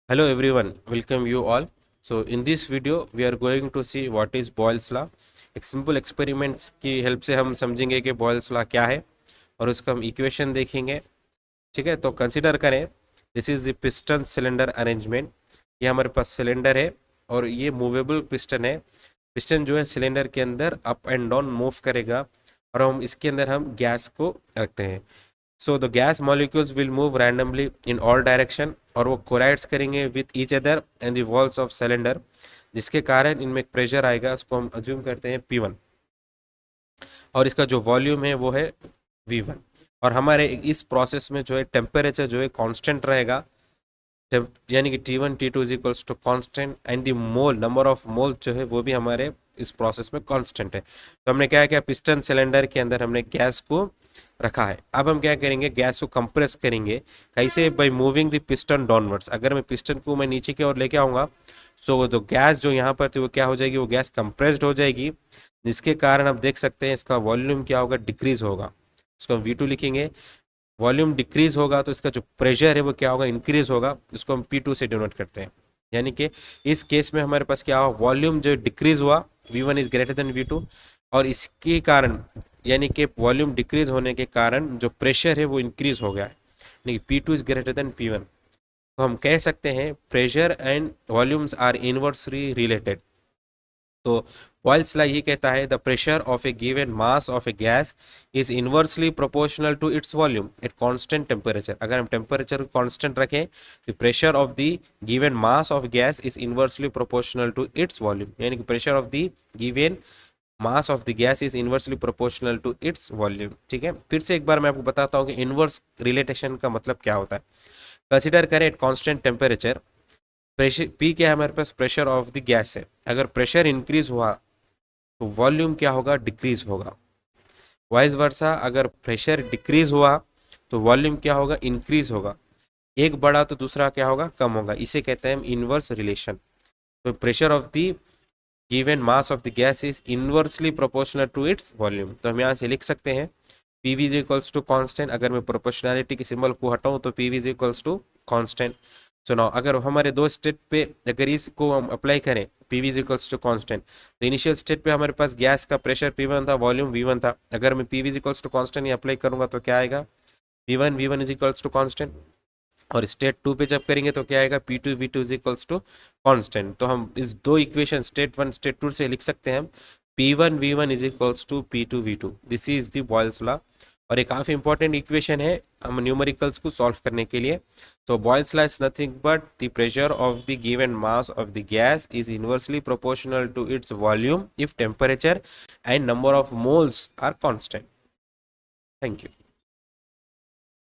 Hello everyone, welcome you all. So in this video we are going to see what is Boyle's law. एक simple experiments की help से हम समझेंगे कि Boyle's law क्या है और उसका हम इक्वेशन देखेंगे। ठीक है, तो कंसिडर करें this is the piston cylinder arrangement. ये हमारे पास सिलेंडर है और ये मूवेबल पिस्टन है। पिस्टन जो है सिलेंडर के अंदर अप एंड डाउन मूव करेगा और हम इसके अंदर हम गैस को रखते हैं। So the gas molecules will move randomly in all direction और वो कोलाइड्स करेंगे with each other and the walls of cylinder, जिसके कारण इनमें एक प्रेशर आएगा, उसको हम अज्यूम करते हैं P1 और इसका जो वॉल्यूम है वो है V1। और हमारे इस प्रोसेस में जो है टेम्परेचर जो है कांस्टेंट रहेगा, यानी कि T1 T2 is equals to constant and the mole number of mole जो है वो भी हमारे इस प्रोसेस में कांस्टेंट है। तो हमने क्या किया, पिस्टन सिलेंडर के अंदर हमने गैस को रखा है। अब हम क्या करेंगे, गैस को कंप्रेस करेंगे। कैसे? By moving the piston downwards. अगर मैं पिस्टन को मैं नीचे की ओर लेके आऊँगा तो गैस जो यहाँ पर थी वो क्या हो जाएगी, वो गैस कंप्रेस्ड हो जाएगी, जिसके कारण आप देख सकते हैं इसका वॉल्यूम क्या होगा, डिक्रीज होगा। इसको हम V2 लिखेंगे। वॉल्यूम डिक्रीज होगा तो इसका जो प्रेशर है वो क्या होगा, इंक्रीज होगा। इसको हम P2 से डिनोट करते हैं। यानी कि इस केस में हमारे पास क्या हुआ, वॉल्यूम जो डिक्रीज हुआ, V1 is greater than V2, और इसके कारण यानी कि वॉल्यूम डिक्रीज होने के कारण जो प्रेशर है वो इंक्रीज हो गया है, यानी P2 is greater than P1। तो हम कह सकते हैं pressure and volumes are inversely related. तो बॉयल्स लॉ ये कहता है the pressure of a given mass of a gas is inversely proportional to its volume at constant temperature. अगर हम टेम्परेचर को कांस्टेंट रखें तो pressure of the given mass of gas is inversely proportional to its volume, यानी कि pressure of the given mass of the gas is inversely proportional to its volume. ठीक है, फिर से एक बार मैं आपको बताता हूँ कि इनवर्स रिलेटेशन का मतलब क्या होता है। कंसिडर करें eight constant temperature, pressure P क्या है हमारे पास, प्रेशर ऑफ द गैस है। अगर प्रेशर इंक्रीज हुआ तो वॉल्यूम क्या होगा, डिक्रीज होगा। वाइस वर्सा, अगर प्रेशर डिक्रीज हुआ तो वॉल्यूम क्या होगा, इंक्रीज होगा। एक बढ़ा तो दूसरा क्या होगा, कम होगा। इसे कहते हैं इनवर्स रिलेशन। तो pressure of the given mass of the gas is inversely proportional to its volume. तो हम यहाँ से लिख सकते हैं PV is equals to constant. अगर मैं प्रोपोर्शनैलिटी के सिंबल को हटाऊं तो PV is equals to constant. So now अगर हमारे दो स्टेट पे अगर इसको हम अप्लाई करें PV is equals to constant, तो इनिशियल स्टेट पे हमारे पास गैस का प्रेशर P1 था, वॉल्यूम V1 था। अगर मैं PV is equals to constant ये अप्लाई करूंगा तो क्या आएगा, V1 is equals to constant. और स्टेट 2 पे जब करेंगे तो क्या आएगा, P2 V2 is equals to constant. तो हम इस दो इक्वेशन स्टेट 1 स्टेट 2 से लिख सकते हैं हम P1 V1 is equals to P2 V2। This is the Boyle's law और ये काफ़ी इंपॉर्टेंट इक्वेशन है हम न्यूमेरिकल्स को सॉल्व करने के लिए। तो Boyle's law is nothing but the pressure of the given mass of the gas is inversely proportional to its volume if temperature and number of moles are constant. Thank you.